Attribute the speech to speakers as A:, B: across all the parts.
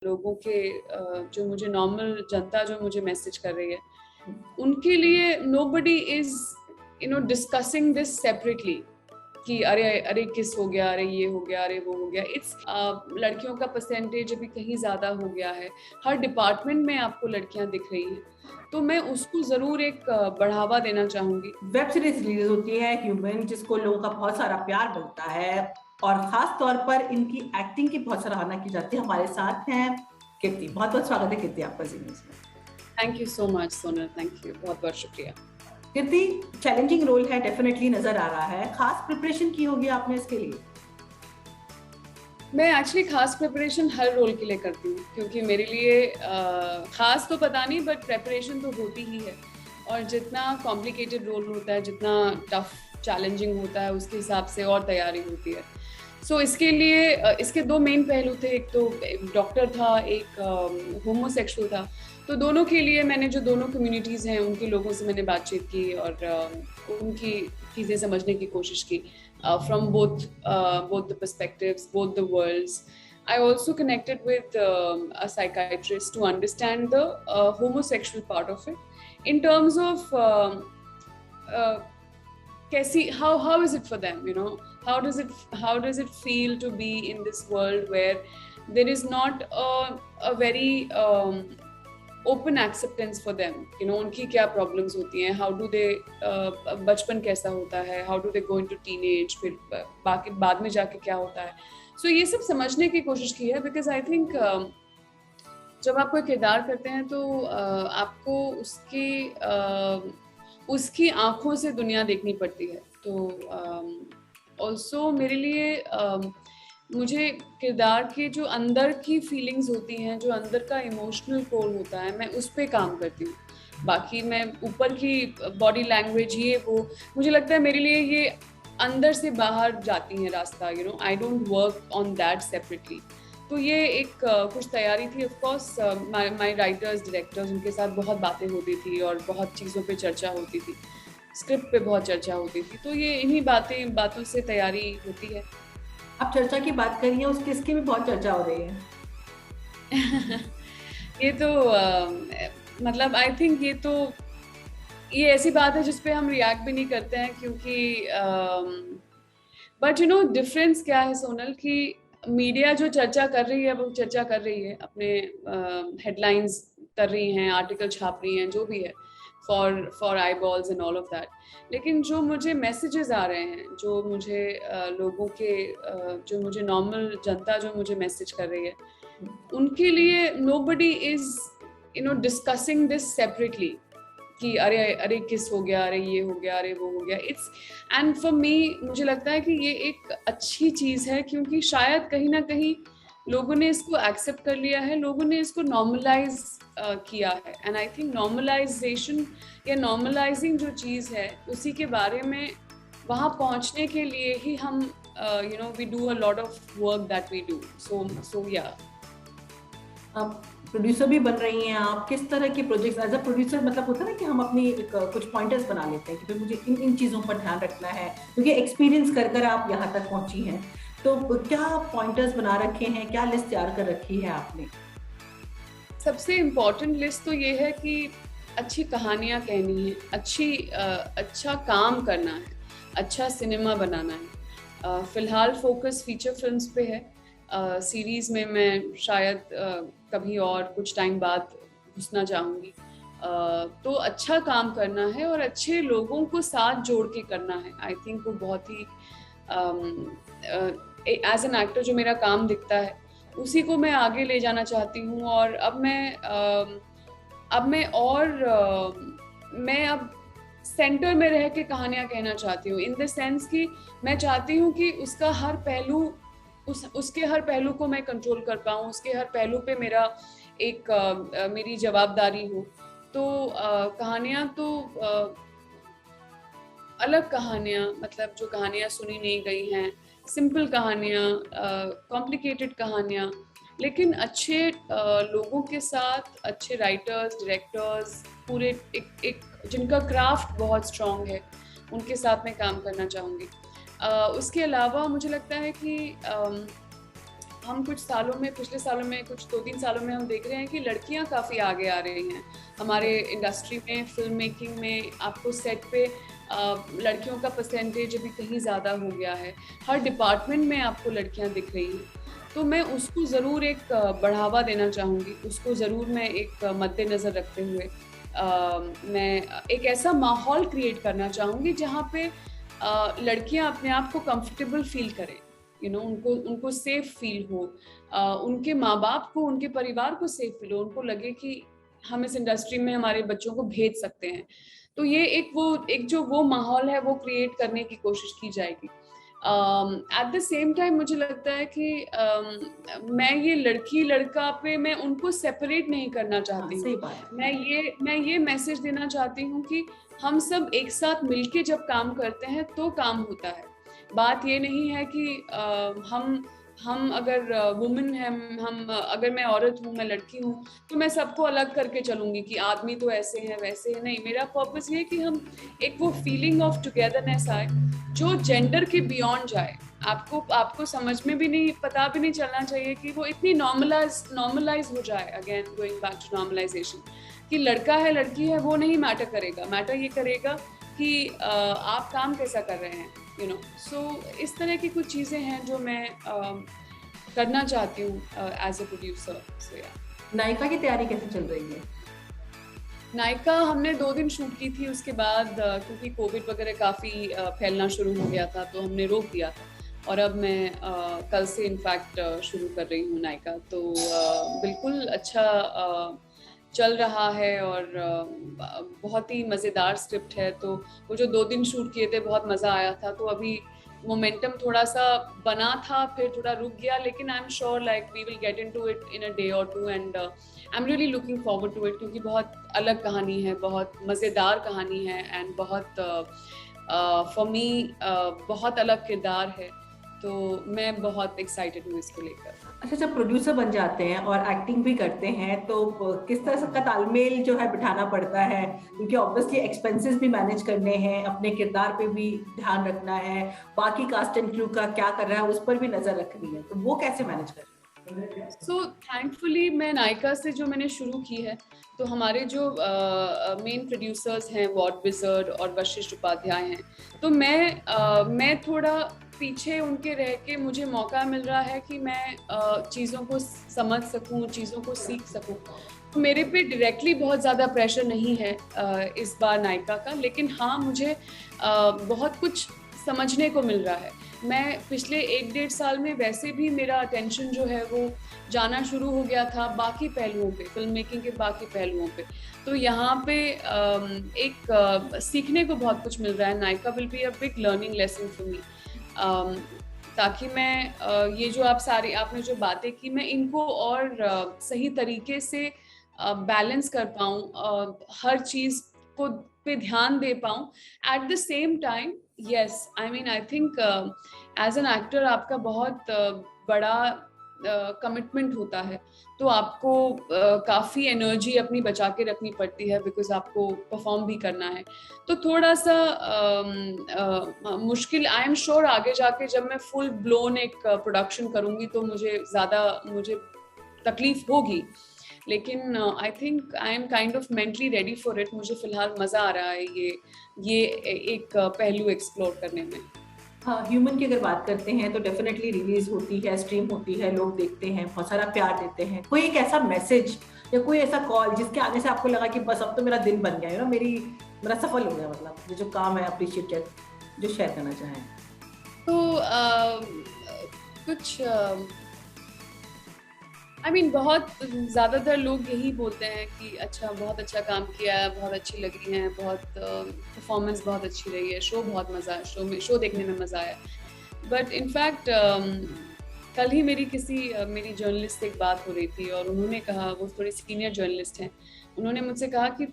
A: लोगों के जो मुझे नॉर्मल जनता जो मुझे मैसेज कर रही है, उनके लिए nobody is discussing this separately कि अरे अरे किस हो गया, अरे ये हो गया, अरे वो हो गया। इट्स लड़कियों का परसेंटेज अभी कहीं ज्यादा हो गया है, हर डिपार्टमेंट में आपको लड़कियां दिख रही हैं, तो मैं उसको जरूर एक बढ़ावा देना चाहूंगी।
B: वेब सीरीज रिलीज होती है ह्यूमन, जिसको लोगों का बहुत सारा प्यार मिलता है और खास तौर पर इनकी एक्टिंग की बहुत सराहना की जाती है। हमारे साथ हैं कीर्ति। बहुत बहुत स्वागत है कीर्ति आपका जीन्स में।
A: Thank you so much Sonal, thank you, बहुत बहुत शुक्रिया।
B: कीर्ति, चैलेंजिंग रोल है, डेफिनेटली नजर आ रहा है। खास प्रिपरेशन की होगी आपने इसके लिए?
A: मैं एक्चुअली खास प्रिपरेशन हर रोल के लिए करती हूँ, क्योंकि मेरे लिए खास तो पता नहीं, बट प्रिपरेशन तो होती ही है। और जितना कॉम्प्लिकेटेड रोल होता है, जितना टफ चैलेंजिंग होता है, उसके हिसाब से और तैयारी होती है। सो इसके लिए इसके दो मेन पहलू थे, एक तो डॉक्टर था, एक होमोसेक्सुअल था। तो दोनों के लिए मैंने जो दोनों कम्युनिटीज़ हैं उनके लोगों से मैंने बातचीत की और उनकी चीज़ें समझने की कोशिश की, from both the perspectives, both the worlds. I also connected with a psychiatrist to understand the homosexual part of it, in terms of uh, how is it for them, how does it feel to be in this world where there is not a very open acceptance for them, उनकी क्या problems होती हैं, how do they, बचपन कैसा होता है, how do they go into teenage, फिर बाकी बाद में जाके क्या होता है। सो ये सब समझने की कोशिश की है, बिकॉज आई थिंक जब आप कोई किरदार करते हैं तो आपको उसकी आंखों से दुनिया देखनी पड़ती है। तो ऑल्सो मेरे लिए मुझे किरदार के जो अंदर की फीलिंग्स होती हैं, जो अंदर का इमोशनल कोर होता है, मैं उस पर काम करती हूँ। बाकी मैं ऊपर की बॉडी लैंग्वेज, ये वो, मुझे लगता है मेरे लिए ये अंदर से बाहर जाती हैं रास्ता, I don't work on that separately. तो ये एक कुछ तैयारी थी। Of course my writers, directors, उनके साथ बहुत बातें होती थी और बहुत चीज़ों पे चर्चा होती थी, स्क्रिप्ट पे बहुत चर्चा होती थी। तो ये इन्हीं बातों से तैयारी होती है।
B: आप चर्चा की बात करिए, उसकी इसकी भी बहुत चर्चा हो रही है।
A: ये तो मतलब आई थिंक ये ऐसी बात है जिसपे हम रिएक्ट भी नहीं करते हैं, क्योंकि बट डिफरेंस क्या है सोनल, कि मीडिया जो चर्चा कर रही है वो चर्चा कर रही है, अपने हेडलाइंस कर रही हैं, आर्टिकल छाप रही हैं, जो भी है, for I balls and all of that. लेकिन जो मुझे मैसेजेस आ रहे हैं, जो मुझे लोगों के जो मुझे नॉर्मल जनता जो मुझे मैसेज कर रही है, उनके लिए nobody is discussing this separately कि अरे अरे किस हो गया, अरे ये हो गया, अरे वो हो गया। इट्स एंड फॉर मी, मुझे लगता है कि ये एक अच्छी चीज़ है, क्योंकि शायद कहीं ना कहीं लोगों ने इसको एक्सेप्ट कर लिया है, लोगों ने इसको नॉर्मलाइज किया है। एंड आई थिंक नॉर्मलाइजेशन या नॉर्मलाइजिंग जो चीज़ है, उसी के बारे में वहाँ पहुँचने के लिए ही हम we do a lot of work that we do. So या
B: आप प्रोड्यूसर भी बन रही हैं। आप किस तरह के प्रोजेक्ट्स एज अ प्रोड्यूसर, मतलब होता है ना कि हम अपनी कुछ पॉइंटर्स बना लेते हैं कि भाई मुझे इन इन चीज़ों पर ध्यान रखना है, क्योंकि एक्सपीरियंस कर कर आप यहाँ तक पहुँची हैं। तो क्या पॉइंटर्स बना रखे हैं, क्या लिस्ट तैयार कर रखी है आपने?
A: सबसे इम्पोर्टेंट लिस्ट तो ये है कि अच्छी कहानियाँ कहनी है, अच्छा काम करना है, अच्छा सिनेमा बनाना है। फ़िलहाल फोकस फीचर फिल्म्स पे है। सीरीज़ में मैं शायद कभी और कुछ टाइम बाद घुसना चाहूँगी। तो अच्छा काम करना है और अच्छे लोगों को साथ जोड़ के करना है। आई थिंक वो बहुत ही एज एन एक्टर जो मेरा काम दिखता है, उसी को मैं आगे ले जाना चाहती हूँ। और मैं अब सेंटर में रह के कहानियाँ कहना चाहती हूँ, इन द सेंस कि मैं चाहती हूँ कि उसका हर पहलू, उसके हर पहलू को मैं कंट्रोल कर पाऊँ, उसके हर पहलू पे मेरी जवाबदारी हो। तो कहानियाँ तो अलग कहानियाँ, मतलब जो कहानियाँ सुनी नहीं गई हैं, सिंपल कहानियाँ, कॉम्प्लिकेटेड कहानियाँ, लेकिन अच्छे लोगों के साथ, अच्छे राइटर्स, डायरेक्टर्स, पूरे एक जिनका क्राफ्ट बहुत स्ट्रॉन्ग है, उनके साथ मैं काम करना चाहूँगी। उसके अलावा मुझे लगता है कि हम कुछ सालों में, पिछले सालों में, कुछ 2-3 सालों में हम देख रहे हैं कि लड़कियां काफ़ी आगे आ रही हैं हमारे इंडस्ट्री में, फिल्म मेकिंग में। आपको सेट पे लड़कियों का परसेंटेज अभी कहीं ज़्यादा हो गया है, हर डिपार्टमेंट में आपको लड़कियां दिख रही हैं। तो मैं उसको ज़रूर एक बढ़ावा देना चाहूँगी, उसको ज़रूर मैं एक मद्देनज़र रखते हुए मैं एक ऐसा माहौल क्रिएट करना चाहूँगी जहाँ पे लड़कियाँ अपने आप को कंफर्टेबल फील करें, उनको उनको सेफ फील हो, उनके माँ बाप को, उनके परिवार को सेफ फील हो, उनको लगे कि हम इस इंडस्ट्री में हमारे बच्चों को भेज सकते हैं। तो ये एक जो वो माहौल है वो क्रिएट करने की कोशिश की जाएगी। एट द सेम टाइम मुझे लगता है कि मैं ये लड़की लड़का पे मैं उनको सेपरेट नहीं करना चाहती हूँ।
B: सही बात है।
A: मैं ये मैसेज देना चाहती हूँ कि हम सब एक साथ मिलके जब काम करते हैं तो काम होता है। बात ये नहीं है कि हम अगर वुमेन हैं, अगर मैं औरत हूँ, मैं लड़की हूँ, तो मैं सबको अलग करके चलूंगी कि आदमी तो ऐसे हैं वैसे हैं। नहीं, मेरा पर्पस ये है कि हम एक वो फीलिंग ऑफ टुगेदरनेस आए जो जेंडर के बियॉन्ड जाए। आपको समझ में भी नहीं, पता भी नहीं चलना चाहिए कि वो इतनी नॉर्मलाइज हो जाए। Again going back to normalization, कि लड़का है लड़की है वो नहीं मैटर करेगा, मैटर ये करेगा कि आप काम कैसा कर रहे हैं, सो इस तरह की कुछ चीज़ें हैं जो मैं करना चाहती हूँ एज ए प्रोड्यूसर। सो या
B: नायिका की तैयारी कैसे चल रही है?
A: नायिका हमने 2 दिन शूट की थी, उसके बाद क्योंकि कोविड वगैरह काफ़ी फैलना शुरू हो गया था तो हमने रोक दिया था, और अब मैं कल से इनफैक्ट शुरू कर रही हूँ नायिका। तो बिल्कुल अच्छा चल रहा है और बहुत ही मज़ेदार स्क्रिप्ट है। तो वो जो 2 दिन शूट किए थे बहुत मज़ा आया था। तो अभी मोमेंटम थोड़ा सा बना था, फिर थोड़ा रुक गया, लेकिन I am sure like we will get into it in a day और two, and I am really looking forward to it, क्योंकि बहुत अलग कहानी है, बहुत मज़ेदार कहानी है, एंड बहुत फॉर मी बहुत अलग किरदार है। तो मैं बहुत एक्साइटेड हूँ इसको लेकर।
B: अच्छा, जब प्रोड्यूसर बन जाते हैं और एक्टिंग भी करते हैं तो किस तरह का तालमेल जो है बिठाना पड़ता है, क्योंकि ऑब्वियसली एक्सपेंसेस भी मैनेज करने हैं, अपने किरदार पे भी ध्यान रखना है, बाकी कास्ट एंड क्रू का क्या कर रहा है उस पर भी नजर रखनी है, तो वो कैसे मैनेज करते हैं?
A: सो थैंकफुली मैं नायिका से जो मैंने शुरू की है, तो हमारे जो मेन प्रोड्यूसर्स हैं वॉर्ड विजर्ड और वशिष्ठ उपाध्याय हैं, तो मैं थोड़ा पीछे उनके रह के मुझे मौका मिल रहा है कि मैं चीज़ों को समझ सकूं, चीज़ों को सीख सकूं। तो मेरे पे डायरेक्टली बहुत ज़्यादा प्रेशर नहीं है इस बार नायिका का, लेकिन हाँ मुझे बहुत कुछ समझने को मिल रहा है। मैं पिछले 1-1.5 साल में वैसे भी मेरा अटेंशन जो है वो जाना शुरू हो गया था बाकी पहलुओं पे, फिल्म मेकिंग के बाकी पहलुओं पे। तो यहाँ पे एक सीखने को बहुत कुछ मिल रहा है। नायिका will be a big learning lesson for me, ताकि मैं ये जो आपने जो बातें की, मैं इनको और सही तरीके से बैलेंस कर पाऊँ, हर चीज़ को पे ध्यान दे पाऊँ। At the same time yes, I mean I think as an actor आपका बहुत बड़ा कमिटमेंट होता है, तो आपको काफ़ी एनर्जी अपनी बचा के रखनी पड़ती है, बिकॉज आपको परफॉर्म भी करना है। तो थोड़ा सा मुश्किल, आई एम श्योर आगे जाके जब मैं फुल ब्लोन एक प्रोडक्शन करूँगी तो मुझे तकलीफ होगी, लेकिन I think I am kind of mentally ready for it. मुझे फिलहाल मज़ा आ रहा है ये एक पहलू एक्सप्लोर करने में।
B: हाँ, ह्यूमन की अगर बात करते हैं तो डेफिनेटली रिलीज होती है, स्ट्रीम होती है, लोग देखते हैं, बहुत सारा प्यार देते हैं। कोई एक ऐसा मैसेज या कोई ऐसा कॉल जिसके आने से आपको लगा कि बस अब तो मेरा दिन बन गया है ना, मेरा सफल हो गया, मतलब ये जो काम है अप्रिशिएट किया, जो शेयर करना चाहें?
A: तो कुछ I mean, बहुत ज़्यादातर लोग यही बोलते हैं कि अच्छा, बहुत अच्छा काम किया है, बहुत अच्छी लगी हैं, बहुत परफॉर्मेंस बहुत अच्छी रही है, शो बहुत मज़ा है, शो देखने में मज़ा आया। बट इनफैक्ट कल ही मेरी जर्नलिस्ट से एक बात हो रही थी, और उन्होंने कहा, वो थोड़ी सीनियर जर्नलिस्ट हैं, उन्होंने मुझसे कहा कि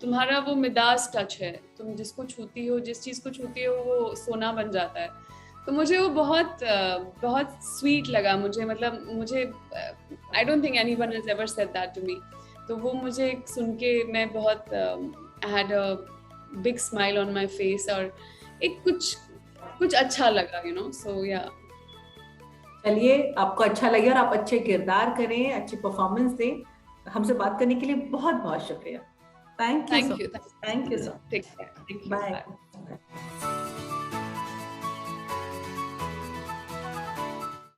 A: तुम्हारा वो मिदास टच है, तुम जिसको छूती हो, जिस चीज़ को छूती हो वो सोना बन जाता है। तो मुझे वो बहुत स्वीट लगा, मुझे I don't think anyone has ever said that to me. तो वो मुझे सुन के मैं बहुत I had a big smile on my face, और एक कुछ अच्छा लगा, सो या।
B: चलिए, आपको अच्छा लगे और आप अच्छे किरदार करें, अच्छी परफॉर्मेंस दें। हमसे बात करने के लिए बहुत बहुत शुक्रिया। Thank you so much. Thank you so much.
A: Take care. Thank you.
B: Bye.
A: Bye.